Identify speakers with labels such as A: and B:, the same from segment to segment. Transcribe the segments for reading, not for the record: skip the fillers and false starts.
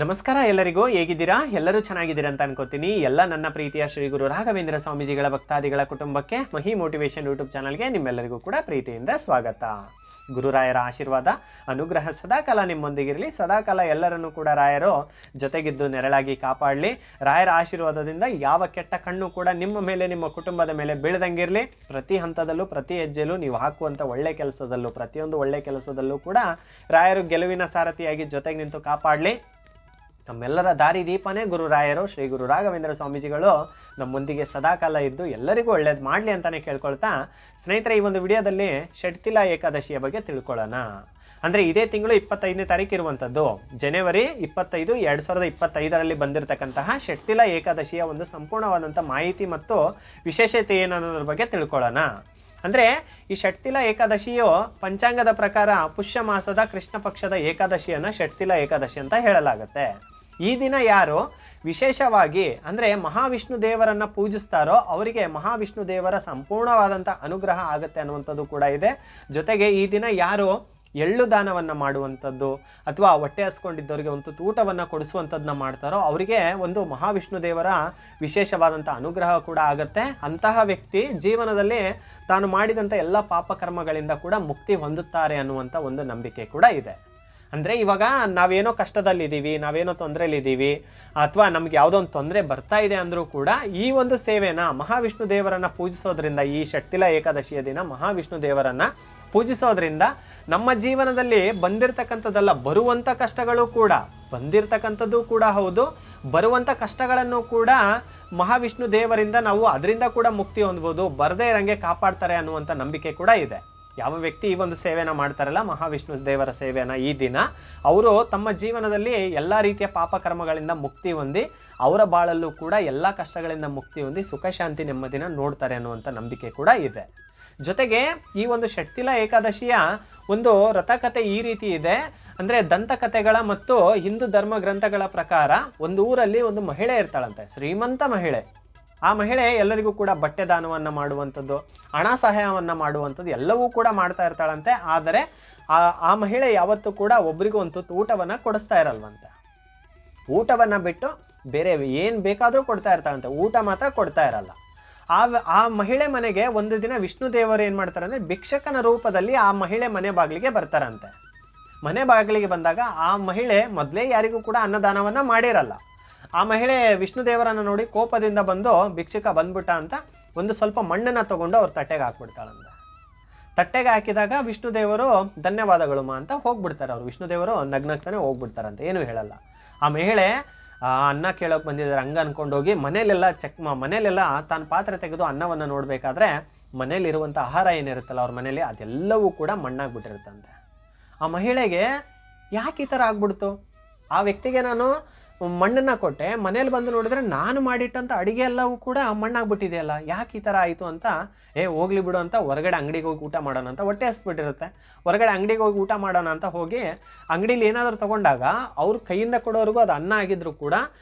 A: ನಮಸ್ಕಾರ ಎಲ್ಲರಿಗೂ ಹೇಗಿದ್ದೀರಾ ಎಲ್ಲರೂ ಚೆನ್ನಾಗಿದ್ದೀರಾ ಅಂತ ಅನ್ಕೋತೀನಿ ಎಲ್ಲ ನನ್ನ ಪ್ರೀತಿಯ ಶ್ರೀ ಗುರು ರಾಘವೇಂದ್ರ ಸ್ವಾಮೀಜಿಗಳ ಭಕ್ತಾದಿಗಳ ಕುಟುಂಬಕ್ಕೆ ಮಹಿ ಮೋಟಿವೇಶನ್ ಯೂಟ್ಯೂಬ್ ಚಾನಲ್ಗೆ ನಿಮ್ಮೆಲ್ಲರಿಗೂ ಕೂಡ ಪ್ರೀತಿಯಿಂದ ಸ್ವಾಗತ ಗುರುರಾಯರ ಆಶೀರ್ವಾದ ಅನುಗ್ರಹ ಸದಾಕಾಲ ನಿಮ್ಮೊಂದಿಗಿರಲಿ ಸದಾಕಾಲ ಎಲ್ಲರನ್ನೂ ಕೂಡ ರಾಯರು ಜೊತೆಗಿದ್ದು ನೆರಳಾಗಿ ಕಾಪಾಡಲಿ ರಾಯರ ಆಶೀರ್ವಾದದಿಂದ ಯಾವ ಕೆಟ್ಟ ಕಣ್ಣು ಕೂಡ ನಿಮ್ಮ ಮೇಲೆ ನಿಮ್ಮ ಕುಟುಂಬದ ಮೇಲೆ ಬೀಳದಂಗಿರಲಿ ಪ್ರತಿ ಹಂತದಲ್ಲೂ ಪ್ರತಿ ಹೆಜ್ಜೆಲೂ ನೀವು ಹಾಕುವಂಥ ಒಳ್ಳೆ ಕೆಲಸದಲ್ಲೂ ಪ್ರತಿಯೊಂದು ಒಳ್ಳೆ ಕೆಲಸದಲ್ಲೂ ಕೂಡ ರಾಯರು ಗೆಲುವಿನ ಸಾರಥಿಯಾಗಿ ಜೊತೆಗೆ ನಿಂತು ಕಾಪಾಡಲಿ ನಮ್ಮೆಲ್ಲರ ದಾರಿ ದೀಪನೇ ಗುರುರಾಯರು ಶ್ರೀ ಗುರು ರಾಘವೇಂದ್ರ ಸ್ವಾಮೀಜಿಗಳು ನಮ್ಮೊಂದಿಗೆ ಸದಾಕಾಲ ಇದ್ದು ಎಲ್ಲರಿಗೂ ಒಳ್ಳೇದು ಮಾಡಲಿ ಅಂತಲೇ ಕೇಳ್ಕೊಳ್ತಾ ಸ್ನೇಹಿತರೆ ಈ ಒಂದು ವಿಡಿಯೋದಲ್ಲಿ ಷಟ್ತಿಲ ಏಕಾದಶಿಯ ಬಗ್ಗೆ ತಿಳ್ಕೊಳ್ಳೋಣ. ಅಂದರೆ ಇದೇ ತಿಂಗಳು 25ನೇ ತಾರೀಕು ಇರುವಂಥದ್ದು ಜನವರಿ 25, 2025ರಲ್ಲಿ ಬಂದಿರತಕ್ಕಂತಹ ಷಟ್ತಿಲ ಏಕಾದಶಿಯ ಒಂದು ಸಂಪೂರ್ಣವಾದಂಥ ಮಾಹಿತಿ ಮತ್ತು ವಿಶೇಷತೆ ಏನನ್ನೋದ್ರ ಬಗ್ಗೆ ತಿಳ್ಕೊಳ್ಳೋಣ. ಅಂದರೆ ಈ ಷಟ್ತಿಲ ಏಕಾದಶಿಯು ಪಂಚಾಂಗದ ಪ್ರಕಾರ ಪುಷ್ಯ ಮಾಸದ ಕೃಷ್ಣ ಪಕ್ಷದ ಏಕಾದಶಿಯನ್ನು ಷಟ್ತಿಲ ಏಕಾದಶಿ ಅಂತ ಹೇಳಲಾಗುತ್ತೆ. ಈ ದಿನ ಯಾರು ವಿಶೇಷವಾಗಿ ಅಂದರೆ ಮಹಾವಿಷ್ಣು ದೇವರನ್ನು ಪೂಜಿಸ್ತಾರೋ ಅವರಿಗೆ ಮಹಾವಿಷ್ಣು ದೇವರ ಸಂಪೂರ್ಣವಾದಂಥ ಅನುಗ್ರಹ ಆಗುತ್ತೆ ಅನ್ನುವಂಥದ್ದು ಕೂಡ ಇದೆ. ಜೊತೆಗೆ ಈ ದಿನ ಯಾರು ಎಳ್ಳು ದಾನವನ್ನು ಮಾಡುವಂಥದ್ದು ಅಥವಾ ಹೊಟ್ಟೆ ಹಸ್ಕೊಂಡಿದ್ದವರಿಗೆ ಒಂದು ಊಟವನ್ನು ಕೊಡಿಸುವಂಥದ್ದನ್ನ ಮಾಡ್ತಾರೋ ಅವರಿಗೆ ಒಂದು ಮಹಾವಿಷ್ಣು ದೇವರ ವಿಶೇಷವಾದಂಥ ಅನುಗ್ರಹ ಕೂಡ ಆಗುತ್ತೆ. ಅಂತಹ ವ್ಯಕ್ತಿ ಜೀವನದಲ್ಲಿ ತಾನು ಮಾಡಿದಂಥ ಎಲ್ಲ ಪಾಪಕರ್ಮಗಳಿಂದ ಕೂಡ ಮುಕ್ತಿ ಹೊಂದುತ್ತಾರೆ ಅನ್ನುವಂಥ ಒಂದು ನಂಬಿಕೆ ಕೂಡ ಇದೆ. ಅಂದರೆ ಇವಾಗ ನಾವೇನೋ ಕಷ್ಟದಲ್ಲಿದ್ದೀವಿ, ನಾವೇನೋ ತೊಂದರೆಯಲ್ಲಿದ್ದೀವಿ ಅಥವಾ ನಮ್ಗೆ ಯಾವುದೋ ಒಂದು ತೊಂದರೆ ಬರ್ತಾ ಇದೆ ಅಂದರೂ ಕೂಡ ಈ ಒಂದು ಸೇವೆನ ಮಹಾವಿಷ್ಣು ದೇವರನ್ನು ಪೂಜಿಸೋದ್ರಿಂದ ಈ ಷಟ್ತಿಲ ಏಕಾದಶಿಯ ದಿನ ಮಹಾವಿಷ್ಣು ದೇವರನ್ನು ಪೂಜಿಸೋದ್ರಿಂದ ನಮ್ಮ ಜೀವನದಲ್ಲಿ ಬಂದಿರತಕ್ಕಂಥದ್ದಲ್ಲ ಬರುವಂಥ ಕಷ್ಟಗಳು ಕೂಡ ಬಂದಿರತಕ್ಕಂಥದ್ದು ಕೂಡ ಹೌದು, ಬರುವಂಥ ಕಷ್ಟಗಳನ್ನು ಕೂಡ ಮಹಾವಿಷ್ಣು ದೇವರಿಂದ ನಾವು ಅದರಿಂದ ಕೂಡ ಮುಕ್ತಿ ಹೊಂದ್ಬೋದು, ಬರದೇ ಇರಂಗೆ ಕಾಪಾಡ್ತಾರೆ ಅನ್ನುವಂಥ ನಂಬಿಕೆ ಕೂಡ ಇದೆ. ಯಾವ ವ್ಯಕ್ತಿ ಈ ಒಂದು ಸೇವೆನ ಮಾಡ್ತಾರಲ್ಲ ಮಹಾವಿಷ್ಣು ದೇವರ ಸೇವೆನ ಈ ದಿನ ಅವರು ತಮ್ಮ ಜೀವನದಲ್ಲಿ ಎಲ್ಲ ರೀತಿಯ ಪಾಪಕರ್ಮಗಳಿಂದ ಮುಕ್ತಿ ಹೊಂದಿ ಅವರ ಬಾಳಲ್ಲೂ ಕೂಡ ಎಲ್ಲ ಕಷ್ಟಗಳಿಂದ ಮುಕ್ತಿ ಹೊಂದಿ ಸುಖ ಶಾಂತಿ ನೆಮ್ಮದಿನ ನೋಡ್ತಾರೆ ಅನ್ನುವಂಥ ನಂಬಿಕೆ ಕೂಡ ಇದೆ. ಜೊತೆಗೆ ಈ ಒಂದು ಷಟ್ತಿಲ ಏಕಾದಶಿಯ ಒಂದು ರಥಕಥೆ ಈ ರೀತಿ ಇದೆ. ಅಂದರೆ ದಂತಕಥೆಗಳ ಮತ್ತು ಹಿಂದೂ ಧರ್ಮ ಗ್ರಂಥಗಳ ಪ್ರಕಾರ ಒಂದು ಊರಲ್ಲಿ ಒಂದು ಮಹಿಳೆ ಇರ್ತಾಳಂತೆ, ಶ್ರೀಮಂತ ಮಹಿಳೆ. ಆ ಮಹಿಳೆ ಎಲ್ಲರಿಗೂ ಕೂಡ ಬಟ್ಟೆ ದಾನವನ್ನು ಮಾಡುವಂಥದ್ದು, ಹಣ ಸಹಾಯವನ್ನು ಮಾಡುವಂಥದ್ದು ಎಲ್ಲವೂ ಕೂಡ ಮಾಡ್ತಾ ಇರ್ತಾಳಂತೆ. ಆದರೆ ಆ ಮಹಿಳೆ ಯಾವತ್ತೂ ಕೂಡ ಒಬ್ರಿಗೂ ಒಂದು ಊಟವನ್ನು ಕೊಡಿಸ್ತಾ ಇರಲ್ವಂತೆ. ಊಟವನ್ನು ಬಿಟ್ಟು ಬೇರೆ ಏನು ಬೇಕಾದರೂ ಕೊಡ್ತಾ ಇರ್ತಾಳಂತೆ, ಊಟ ಮಾತ್ರ ಕೊಡ್ತಾ ಇರಲ್ಲ. ಆ ಮಹಿಳೆ ಮನೆಗೆ ಒಂದು ದಿನ ವಿಷ್ಣು ದೇವರು ಏನು ಮಾಡ್ತಾರೆ ಅಂದರೆ ಭಿಕ್ಷಕನ ರೂಪದಲ್ಲಿ ಆ ಮಹಿಳೆ ಮನೆ ಬಾಗಿಲಿಗೆ ಬರ್ತಾರಂತೆ. ಮನೆ ಬಾಗಿಲಿಗೆ ಬಂದಾಗ ಆ ಮಹಿಳೆ ಮೊದಲೇ ಯಾರಿಗೂ ಕೂಡ ಅನ್ನದಾನವನ್ನು ಮಾಡಿರಲ್ಲ. ಆ ಮಹಿಳೆ ವಿಷ್ಣು ದೇವರನ್ನು ನೋಡಿ ಕೋಪದಿಂದ ಬಂದು ಭಿಕ್ಷುಕ ಬಂದ್ಬಿಟ್ಟ ಅಂತ ಒಂದು ಸ್ವಲ್ಪ ಮಣ್ಣನ್ನು ತಗೊಂಡು ಅವ್ರ ತಟ್ಟೆಗೆ ಹಾಕ್ಬಿಡ್ತಾಳಂತೆ. ತಟ್ಟೆಗೆ ಹಾಕಿದಾಗ ವಿಷ್ಣು ದೇವರು ಧನ್ಯವಾದಗಳು ಮಾ ಅಂತ ಹೋಗ್ಬಿಡ್ತಾರೆ. ಅವರು ವಿಷ್ಣು ದೇವರು ನಗ್ನಗ್ತಾನೆ ಹೋಗ್ಬಿಡ್ತಾರಂತೆ, ಏನೂ ಹೇಳಲ್ಲ. ಆ ಮಹಿಳೆ ಅನ್ನ ಕೇಳೋಕೆ ಬಂದಿದ್ದಾರೆ ಹಂಗೆ ಅಂದ್ಕೊಂಡೋಗಿ ಮನೇಲೆಲ್ಲ ತಾನು ಪಾತ್ರೆ ತೆಗೆದು ಅನ್ನವನ್ನು ನೋಡಬೇಕಾದ್ರೆ ಮನೇಲಿರುವಂಥ ಆಹಾರ ಏನಿರುತ್ತಲ್ಲ ಅವ್ರ ಮನೇಲಿ ಅದೆಲ್ಲವೂ ಕೂಡ ಮಣ್ಣಾಗ್ಬಿಟ್ಟಿರುತ್ತಂತೆ. ಆ ಮಹಿಳೆಗೆ ಯಾಕೆ ಈ ಥರ ಆಗ್ಬಿಡ್ತು, ಆ ವ್ಯಕ್ತಿಗೆ ನಾನು ಮಣ್ಣನ್ನು ಕೊಟ್ಟೆ, ಮನೇಲಿ ಬಂದು ನೋಡಿದ್ರೆ ನಾನು ಮಾಡಿಟ್ಟಂಥ ಅಡುಗೆ ಎಲ್ಲವೂ ಕೂಡ ಮಣ್ಣಾಗ್ಬಿಟ್ಟಿದೆಯಲ್ಲ, ಯಾಕೆ ಈ ಥರ ಆಯಿತು ಅಂತ ಹೋಗ್ಲಿ ಬಿಡು ಅಂತ ಹೊರಗಡೆ ಅಂಗಡಿಗೆ ಹೋಗಿ ಊಟ ಮಾಡೋಣ ಅಂತ ಹೊಟ್ಟೆ ಹಸ್ಬಿಟ್ಟಿರುತ್ತೆ. ಹೊರಗಡೆ ಅಂಗಡಿಗೆ ಹೋಗಿ ಊಟ ಮಾಡೋಣ ಅಂತ ಹೋಗಿ ಅಂಗಡೀಲಿ ಏನಾದರೂ ತೊಗೊಂಡಾಗ ಅವ್ರ ಕೈಯಿಂದ ಕೊಡೋರಿಗೂ ಅದು ಅನ್ನ ಆಗಿದ್ರೂ ಕೂಡ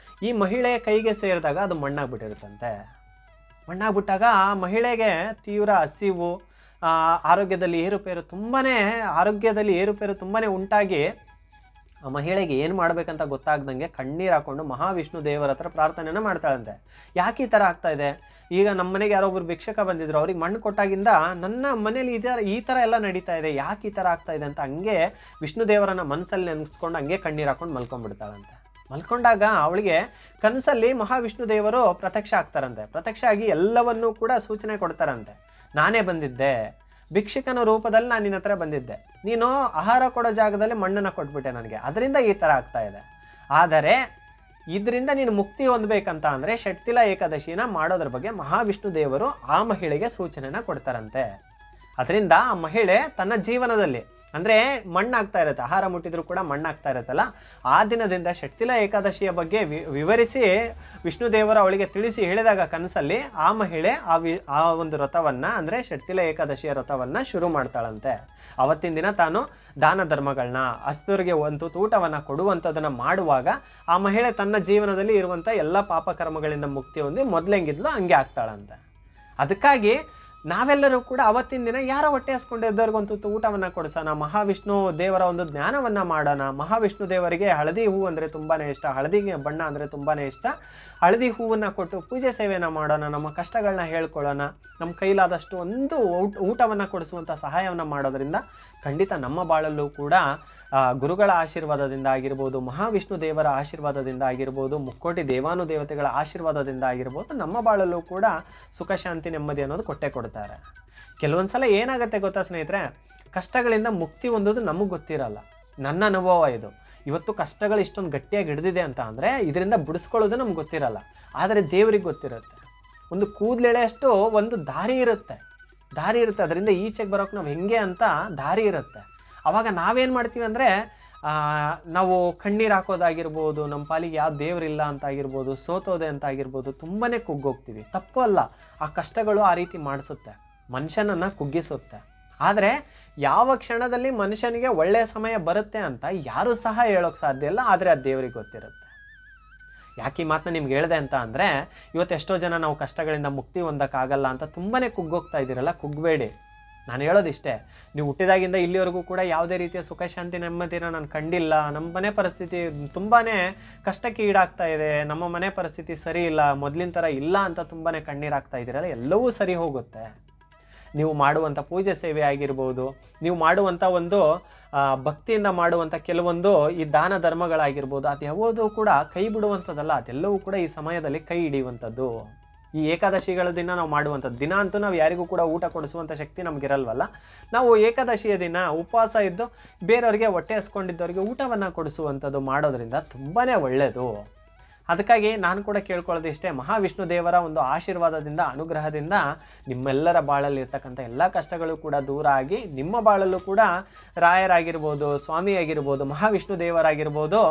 A: ಈ ಮಹಿಳೆಯ ಕೈಗೆ ಸೇರಿದಾಗ ಅದು ಮಣ್ಣಾಗ್ಬಿಟ್ಟಿರುತ್ತಂತೆ. ಮಣ್ಣಾಗ್ಬಿಟ್ಟಾಗ ಆ ಮಹಿಳೆಗೆ ತೀವ್ರ ಹಸಿವು, ಆರೋಗ್ಯದಲ್ಲಿ ಏರುಪೇರು ತುಂಬಾ ಉಂಟಾಗಿ ಆ ಮಹಿಳೆಗೆ ಏನು ಮಾಡಬೇಕಂತ ಗೊತ್ತಾಗ್ದಂಗೆ ಕಣ್ಣೀರು ಹಾಕ್ಕೊಂಡು ಮಹಾವಿಷ್ಣು ದೇವರ ಹತ್ರ ಪ್ರಾರ್ಥನೆಯನ್ನು ಮಾಡ್ತಾಳಂತೆ. ಯಾಕೆ ಈ ಥರ ಆಗ್ತಾ ಇದೆ, ಈಗ ನಮ್ಮ ಮನೆಗೆ ಯಾರೊಬ್ರು ಭಿಕ್ಷಕ ಬಂದಿದ್ರು, ಅವ್ರಿಗೆ ಮಣ್ಣು ಕೊಟ್ಟಾಗಿಂದ ನನ್ನ ಮನೇಲಿ ಈ ಥರ ಎಲ್ಲ ನಡೀತಾ ಇದೆ, ಯಾಕೆ ಈ ಥರ ಆಗ್ತಾ ಇದೆ ಅಂತ ಹಂಗೆ ವಿಷ್ಣು ದೇವರನ್ನ ಮನಸ್ಸಲ್ಲಿ ನೆನೆಸ್ಕೊಂಡು ಹಂಗೆ ಕಣ್ಣೀರು ಹಾಕ್ಕೊಂಡು ಮಲ್ಕೊಂಡ್ಬಿಡ್ತಾಳಂತೆ. ಮಲ್ಕೊಂಡಾಗ ಅವಳಿಗೆ ಕನಸಲ್ಲಿ ಮಹಾವಿಷ್ಣು ದೇವರು ಪ್ರತ್ಯಕ್ಷ ಆಗ್ತಾರಂತೆ. ಪ್ರತ್ಯಕ್ಷ ಆಗಿ ಎಲ್ಲವನ್ನೂ ಕೂಡ ಸೂಚನೆ ಕೊಡ್ತಾರಂತೆ. ನಾನೇ ಬಂದಿದ್ದೆ, ಭಿಕ್ಷಕನ ರೂಪದಲ್ಲಿ ನಾನು ನಿನ್ನ ಹತ್ರ ಬಂದಿದ್ದೆ, ನೀನು ಆಹಾರ ಕೊಡೋ ಜಾಗದಲ್ಲಿ ಮಣ್ಣನ್ನು ಕೊಟ್ಬಿಟ್ಟೆ ನನಗೆ, ಅದರಿಂದ ಈ ಥರ ಆಗ್ತಾ ಇದೆ. ಆದರೆ ಇದರಿಂದ ನೀನು ಮುಕ್ತಿ ಹೊಂದಬೇಕಂತ ಅಂದರೆ ಷಟ್ತಿಲ ಏಕಾದಶಿನ ಮಾಡೋದ್ರ ಬಗ್ಗೆ ಮಹಾವಿಷ್ಣು ದೇವರು ಆ ಮಹಿಳೆಗೆ ಸೂಚನೆನ ಕೊಡ್ತಾರಂತೆ. ಅದರಿಂದ ಆ ಮಹಿಳೆ ತನ್ನ ಜೀವನದಲ್ಲಿ ಅಂದರೆ ಮಣ್ಣಾಗ್ತಾ ಇರುತ್ತೆ, ಆಹಾರ ಮುಟ್ಟಿದ್ರೂ ಕೂಡ ಮಣ್ಣಾಗ್ತಾ ಇರುತ್ತಲ್ಲ, ಆ ದಿನದಿಂದ ಷಟ್ತಿಲ ಏಕಾದಶಿಯ ಬಗ್ಗೆ ವಿವರಿಸಿ ವಿಷ್ಣು ದೇವರು ಅವಳಿಗೆ ತಿಳಿಸಿ ಹೇಳಿದಾಗ ಕನಸಲ್ಲಿ ಆ ಮಹಿಳೆ ಆ ಒಂದು ವ್ರತವನ್ನು ಅಂದರೆ ಷಟ್ತಿಲ ಏಕಾದಶಿಯ ವ್ರತವನ್ನು ಶುರು ಮಾಡ್ತಾಳಂತೆ. ಅವತ್ತಿನ ದಿನ ತಾನು ದಾನ ಧರ್ಮಗಳನ್ನ ಹಸ್ತೂರಿಗೆ ಒಂದು ಊಟವನ್ನು ಕೊಡುವಂಥದ್ದನ್ನು ಮಾಡುವಾಗ ಆ ಮಹಿಳೆ ತನ್ನ ಜೀವನದಲ್ಲಿ ಇರುವಂಥ ಎಲ್ಲ ಪಾಪಕರ್ಮಗಳಿಂದ ಮುಕ್ತಿ ಹೊಂದಿ ಮೊದಲೆಂಗಿದ್ಲು ಹಂಗೆ ಆಗ್ತಾಳಂತೆ. ಅದಕ್ಕಾಗಿ ನಾವೆಲ್ಲರೂ ಕೂಡ ಅವತ್ತಿನ ದಿನ ಯಾರ ಹೊಟ್ಟೆ ಹಸ್ಕೊಂಡಿದ್ದವ್ರಿಗಂತೂ ಊಟವನ್ನು ಕೊಡಿಸೋಣ, ಮಹಾವಿಷ್ಣು ದೇವರ ಒಂದು ಜ್ಞಾನವನ್ನು ಮಾಡೋಣ. ಮಹಾವಿಷ್ಣು ದೇವರಿಗೆ ಹಳದಿ ಹೂವು ಅಂದರೆ ತುಂಬಾ ಇಷ್ಟ, ಹಳದಿ ಬಣ್ಣ ಅಂದರೆ ತುಂಬಾ ಇಷ್ಟ. ಹಳದಿ ಹೂವನ್ನು ಕೊಟ್ಟು ಪೂಜೆ ಸೇವೆಯನ್ನು ಮಾಡೋಣ, ನಮ್ಮ ಕಷ್ಟಗಳನ್ನ ಹೇಳ್ಕೊಳ್ಳೋಣ. ನಮ್ಮ ಕೈಲಾದಷ್ಟು ಒಂದು ಊಟವನ್ನು ಕೊಡಿಸುವಂಥ ಸಹಾಯವನ್ನು ಮಾಡೋದ್ರಿಂದ ಖಂಡಿತ ನಮ್ಮ ಬಾಳಲ್ಲೂ ಕೂಡ ಗುರುಗಳ ಆಶೀರ್ವಾದದಿಂದ ಆಗಿರ್ಬೋದು, ಮಹಾವಿಷ್ಣು ದೇವರ ಆಶೀರ್ವಾದದಿಂದ ಆಗಿರ್ಬೋದು, ಮುಕ್ಕೋಟಿ ದೇವಾನುದೇವತೆಗಳ ಆಶೀರ್ವಾದದಿಂದ ಆಗಿರ್ಬೋದು, ನಮ್ಮ ಬಾಳಲ್ಲೂ ಕೂಡ ಸುಖ ಶಾಂತಿ ನೆಮ್ಮದಿ ಅನ್ನೋದು ಕೊಟ್ಟೇ ಕೊಡ್ತಾರೆ. ಕೆಲವೊಂದು ಸಲ ಏನಾಗುತ್ತೆ ಗೊತ್ತಾ ಸ್ನೇಹಿತರೆ, ಕಷ್ಟಗಳಿಂದ ಮುಕ್ತಿ ಹೊಂದೋದು ನಮಗೆ ಗೊತ್ತಿರಲ್ಲ. ನನ್ನ ಅನುಭವ ಇದು. ಇವತ್ತು ಕಷ್ಟಗಳು ಇಷ್ಟೊಂದು ಗಟ್ಟಿಯಾಗಿ ಹಿಡಿದಿದೆ ಅಂತ ಅಂದರೆ ಇದರಿಂದ ಬಿಡಿಸ್ಕೊಳ್ಳೋದು ನಮ್ಗೆ ಗೊತ್ತಿರಲ್ಲ, ಆದರೆ ದೇವರಿಗೆ ಗೊತ್ತಿರುತ್ತೆ. ಒಂದು ಕೂದಲೆಳೆಯಷ್ಟು ಒಂದು ದಾರಿ ಇರುತ್ತೆ, ಅದರಿಂದ ಈಚೆಗೆ ಬರೋಕ್ಕೆ ನಾವು ಹೆಂಗೆ ಅಂತ ದಾರಿ ಇರುತ್ತೆ. ಆವಾಗ ನಾವೇನು ಮಾಡ್ತೀವಿ ಅಂದರೆ ನಾವು ಕಣ್ಣೀರು ಹಾಕೋದಾಗಿರ್ಬೋದು, ನಮ್ಮ ಪಾಲಿಗೆ ಯಾವ ದೇವರಿಲ್ಲ ಅಂತ ಆಗಿರ್ಬೋದು, ಸೋತೋದೆ ಅಂತ ಆಗಿರ್ಬೋದು, ತುಂಬಾ ಕುಗ್ಗೋಗ್ತೀವಿ. ತಪ್ಪು ಅಲ್ಲ, ಆ ಕಷ್ಟಗಳು ಆ ರೀತಿ ಮಾಡಿಸುತ್ತೆ, ಮನುಷ್ಯನನ್ನು ಕುಗ್ಗಿಸುತ್ತೆ. ಆದರೆ ಯಾವ ಕ್ಷಣದಲ್ಲಿ ಮನುಷ್ಯನಿಗೆ ಒಳ್ಳೆಯ ಸಮಯ ಬರುತ್ತೆ ಅಂತ ಯಾರೂ ಸಹ ಹೇಳೋಕ್ಕೆ ಸಾಧ್ಯ ಇಲ್ಲ, ಆದರೆ ಅದು ದೇವರಿಗೆ ಗೊತ್ತಿರುತ್ತೆ. ಯಾಕೆ ಈ ಮಾತನ್ನ ನಿಮ್ಗೆ ಹೇಳಿದೆ ಅಂತ ಅಂದರೆ, ಇವತ್ತು ಎಷ್ಟೋ ಜನ ನಾವು ಕಷ್ಟಗಳಿಂದ ಮುಕ್ತಿ ಹೊಂದಕ್ಕಾಗಲ್ಲ ಅಂತ ತುಂಬಾ ಕುಗ್ಗೋಗ್ತಾ ಇದ್ದೀರಲ್ಲ, ಕುಗ್ಬೇಡಿ. ನಾನು ಹೇಳೋದಿಷ್ಟೇ, ನೀವು ಹುಟ್ಟಿದಾಗಿಂದ ಇಲ್ಲಿವರೆಗೂ ಕೂಡ ಯಾವುದೇ ರೀತಿಯ ಸುಖ ಶಾಂತಿ ನೆಮ್ಮದಿನ ನಾನು ಕಂಡಿಲ್ಲ, ನಮ್ಮ ಮನೆ ಪರಿಸ್ಥಿತಿ ತುಂಬಾ ಕಷ್ಟಕ್ಕೆ ಈಡಾಗ್ತಾ ಇದೆ, ನಮ್ಮ ಮನೆ ಪರಿಸ್ಥಿತಿ ಸರಿ ಇಲ್ಲ, ಮೊದಲಿನ ಥರ ಇಲ್ಲ ಅಂತ ತುಂಬಾ ಕಣ್ಣೀರಾಗ್ತಾ ಇದ್ದೀರಲ್ಲ, ಎಲ್ಲವೂ ಸರಿ ಹೋಗುತ್ತೆ. ನೀವು ಮಾಡುವಂಥ ಪೂಜೆ ಸೇವೆ ಆಗಿರ್ಬೋದು, ನೀವು ಮಾಡುವಂಥ ಒಂದು ಭಕ್ತಿಯಿಂದ ಮಾಡುವಂಥ ಕೆಲವೊಂದು ಈ ದಾನ ಧರ್ಮಗಳಾಗಿರ್ಬೋದು, ಅದು ಯಾವುದೂ ಕೂಡ ಕೈ ಬಿಡುವಂಥದ್ದಲ್ಲ, ಅದೆಲ್ಲವೂ ಕೂಡ ಈ ಸಮಯದಲ್ಲಿ ಕೈ ಹಿಡಿಯುವಂಥದ್ದು. ಈ ಏಕಾದಶಿಗಳ ದಿನ ನಾವು ಮಾಡುವಂಥದ್ದು, ದಿನ ಅಂತೂ ನಾವು ಯಾರಿಗೂ ಕೂಡ ಊಟ ಕೊಡಿಸುವಂಥ ಶಕ್ತಿ ನಮಗಿರಲ್ವಲ್ಲ, ನಾವು ಏಕಾದಶಿಯ ದಿನ ಉಪವಾಸ ಇದ್ದು ಬೇರೆಯವ್ರಿಗೆ ಹೊಟ್ಟೆ ಹಸ್ಕೊಂಡಿದ್ದವ್ರಿಗೆ ಊಟವನ್ನು ಕೊಡಿಸುವಂಥದ್ದು ಮಾಡೋದ್ರಿಂದ ತುಂಬಾ ಒಳ್ಳೆಯದು. ಅದಕ್ಕಾಗಿ ನಾನು ಕೂಡ ಕೇಳ್ಕೊಳ್ಳೋದು ಇಷ್ಟೇ, ಮಹಾವಿಷ್ಣು ದೇವರ ಒಂದು ಆಶೀರ್ವಾದದಿಂದ, ಅನುಗ್ರಹದಿಂದ ನಿಮ್ಮೆಲ್ಲರ ಬಾಳಲ್ಲಿ ಇರ್ತಕ್ಕಂಥ ಎಲ್ಲ ಕಷ್ಟಗಳು ಕೂಡ ದೂರ ಆಗಿ ನಿಮ್ಮ ಬಾಳಲ್ಲೂ ಕೂಡ ರಾಯರಾಗಿರ್ಬೋದು, ಸ್ವಾಮಿ ಆಗಿರ್ಬೋದು, ಮಹಾವಿಷ್ಣು ದೇವರಾಗಿರ್ಬೋದು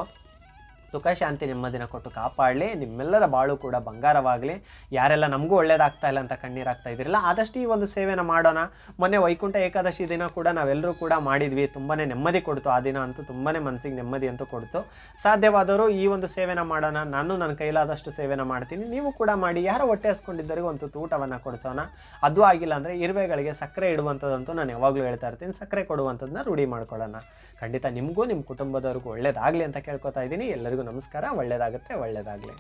A: ಸುಖ ಶಾಂತಿ ನೆಮ್ಮದಿನ ಕೊಟ್ಟು ಕಾಪಾಡಲಿ. ನಿಮ್ಮೆಲ್ಲರ ಬಾಳು ಕೂಡ ಬಂಗಾರವಾಗಲಿ. ಯಾರೆಲ್ಲ ನಮಗೂ ಒಳ್ಳೇದಾಗ್ತಾ ಇಲ್ಲ ಅಂತ ಕಣ್ಣೀರಾಗ್ತಾ ಇದ್ದಿರಲ್ಲ, ಆದಷ್ಟು ಈ ಒಂದು ಸೇವೆನ ಮಾಡೋಣ. ಮೊನ್ನೆ ವೈಕುಂಠ ಏಕಾದಶಿ ದಿನ ಕೂಡ ನಾವೆಲ್ಲರೂ ಕೂಡ ಮಾಡಿದ್ವಿ, ತುಂಬಾ ನೆಮ್ಮದಿ ಕೊಡ್ತು. ಆ ದಿನ ಅಂತೂ ತುಂಬಾ ಮನಸ್ಸಿಗೆ ನೆಮ್ಮದಿ ಅಂತೂ ಕೊಡ್ತು. ಸಾಧ್ಯವಾದವರು ಈ ಒಂದು ಸೇವೆನ ಮಾಡೋಣ. ನಾನು ನನ್ನ ಕೈಲಾದಷ್ಟು ಸೇವೆನ ಮಾಡ್ತೀನಿ, ನೀವು ಕೂಡ ಮಾಡಿ. ಯಾರೋ ಹೊಟ್ಟೆ ಹಸ್ಕೊಂಡಿದ್ದವರಿಗೆ ಒಂದು ಊಟವನ್ನು ಕೊಡಿಸೋಣ. ಅದು ಆಗಿಲ್ಲ ಅಂದರೆ ಇರುವೆಗಳಿಗೆ ಸಕ್ಕರೆ ಇಡುವಂಥದ್ದಂತೂ ನಾನು ಯಾವಾಗಲೂ ಹೇಳ್ತಾ ಇರ್ತೀನಿ, ಸಕ್ಕರೆ ಕೊಡುವಂಥದ್ದನ್ನ ರೂಢಿ ಮಾಡ್ಕೊಳ್ಳೋಣ. ಖಂಡಿತ ನಿಮಗೂ ನಿಮ್ಮ ಕುಟುಂಬದವ್ರಿಗೂ ಒಳ್ಳೇದಾಗಲಿ ಅಂತ ಕೇಳ್ಕೊತಾ ಇದ್ದೀನಿ. ಎಲ್ಲರಿಗೂ ನಮಸ್ಕಾರ. ಒಳ್ಳೆಯದಾಗುತ್ತೆ, ಒಳ್ಳೆಯದಾಗಲಿ.